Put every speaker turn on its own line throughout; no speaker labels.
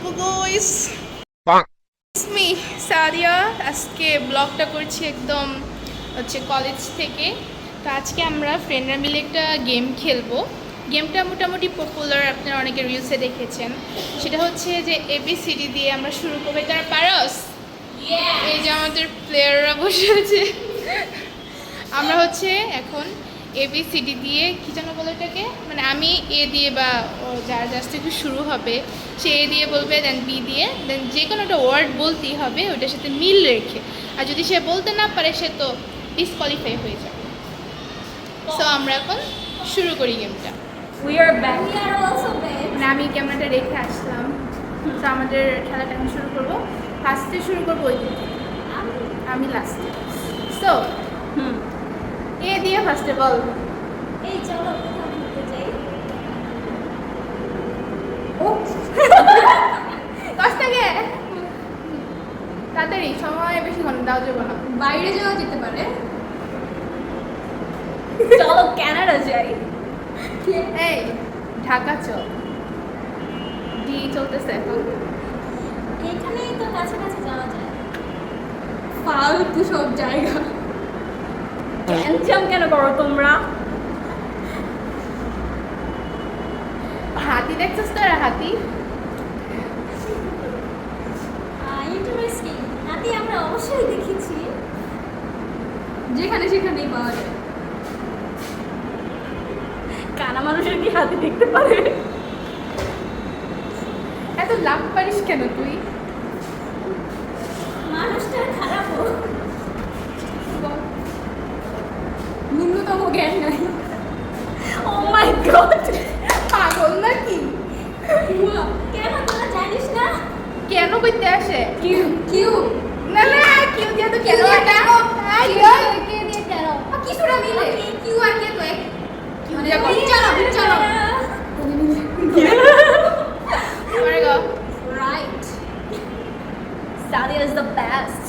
বলবো guys, me Sadia. আজকে ব্লগটা করছি একদম হচ্ছে কলেজ থেকে। তো আজকে আমরা ফ্রেন্ডরা মিলে একটা গেম খেলবো। গেমটা মোটামুটি পপুলার, আপনারা অনেকে রিলসে দেখেছেন। সেটা হচ্ছে যে ABCD দিয়ে আমরা শুরু করবো। তারা পারস, এই যে আমাদের প্লেয়াররা বসে আছে। আমরা হচ্ছে এখন ABCD দিয়ে কী যেন বলো এটাকে, মানে আমি এ দিয়ে বা যার কাছ থেকে শুরু হবে সে এ দিয়ে বলবে, দেন বি দিয়ে, দেন যে কোনো একটা ওয়ার্ড বলতেই হবে ওইটার সাথে মিল রেখে। আর যদি সে বলতে না পারে সে তো ডিসকোয়ালিফাই হয়ে যাবে। সো আমরা এখন শুরু করি গেমটা।
We are back. We are also back.
মানে আমি ক্যামেরাটা রেখে আসলাম। তো আমাদের খেলাটা আমি শুরু করবো। ফার্স্টে শুরু করবো ওই দিন থেকে, আমি লাস্টে। সো এ দিয়ে ফার্স্টে বল।
এই চলো কোথাও ঘুরতে যাই।
ও কষ্ট লাগে, তাড়াতাড়ি, সময় বেশি ঘন দাও যাবো না।
বাইরে যাওয়া যেতে পারে। চলো কানাডা যাই।
এই ঢাকা চল, ডি চলতেছে এখন।
এখানেই তো কাছাকাছি যাওয়া যায়। ফালতু সব জায়গা ক্যান্সাম কেন করো তোমরা?
হাতি দেখছিস তোরা? হাতি
ইন্টারেস্টিং। হাতি আমরা অবশ্যই দেখেছি, যেখানে সেখানেই পাওয়া যায়। কানা মানুষের কি হাতি দেখতে পারে?
এত লাভ পারিস কেন তুই?
মানুষটা খারাপ, ন্যূনতম জ্ঞান নাই। ও মাই গড,
পাগল নাকি?
কেন তোরা জানিস না?
কেন করতে আসে?
কিউ কিউ
না না, কিউ দিয়ে তো কেন এটা?
কে দিয়ে কেন?
কিছুটা মিলে
কিউ আর কে তো এক
কিউ দিয়ে কর।
চলো চলো
এবারে গো।
Right. Sadia is the best.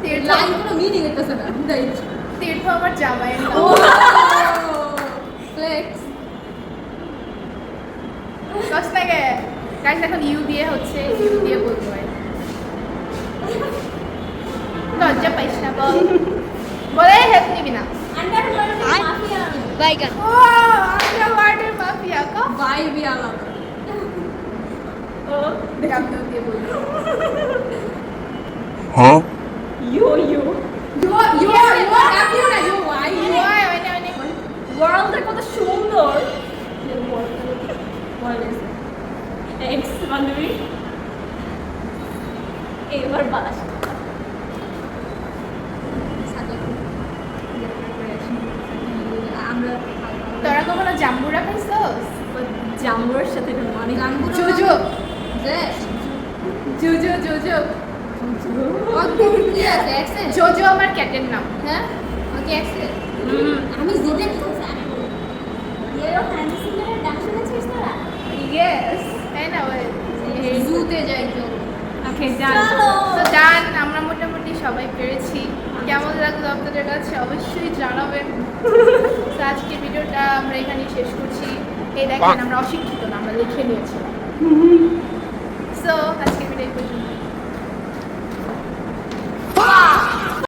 Tirtha,
line কোনো মিনিং হইতেছে না। রাইট।
তীর্থ আমার জামাই না।
ফ্লেক্স।
কষ্ট লাগে গাইস। এখন ইউ দিয়ে হচ্ছে, ইউ দিয়ে বলতে হয়। লজ্জা পাইস না, বল। বলে হেল্প নিবি না।
আন্ডারওয়ার্ল্ড মাফিয়া বাইগান।
ও আন্ডারওয়ার্ল্ডের মাফিয়া কা
ভাইবই আলাদা।
ও ডাব্লিউ দিয়ে বলবো।
Huh?
U U
U U W না, ইউ আই ওয়াই ওইনে ওইনে।
ওয়ার্ল্ডটা কত সুন্দর। এক্স বান্ধবী এবার বাস। আমরা
তোরা কখনো জাম্বুরা খাইছস?
জাম্বুরের সাথে মানে
জুজু জুজু জুজু জোজো আমার ক্যাটের নাম।
হ্যাঁ ওকে আছে। আমি যেটা কি জানি ইয়েরো হ্যান্ডি সিঙ্গারের ডান্স শুনেছিস তোরা?
ইয়েস, তাই না? ওই
জুতে যাই তো।
ওকে ডান।
চলো।
তো ডান, আমরা মোটামুটি সবাই পেরেছি। কেমন লাগলো আপনাদের কাছে অবশ্যই জানাবেন। তো আজকে ভিডিওটা আমরা এখানেই শেষ করছি। এই দেখেন আমরা অশিক্ষিত না, আমরা লিখে নিয়েছি। সো আজকে ভিডিও এই পর্যন্ত।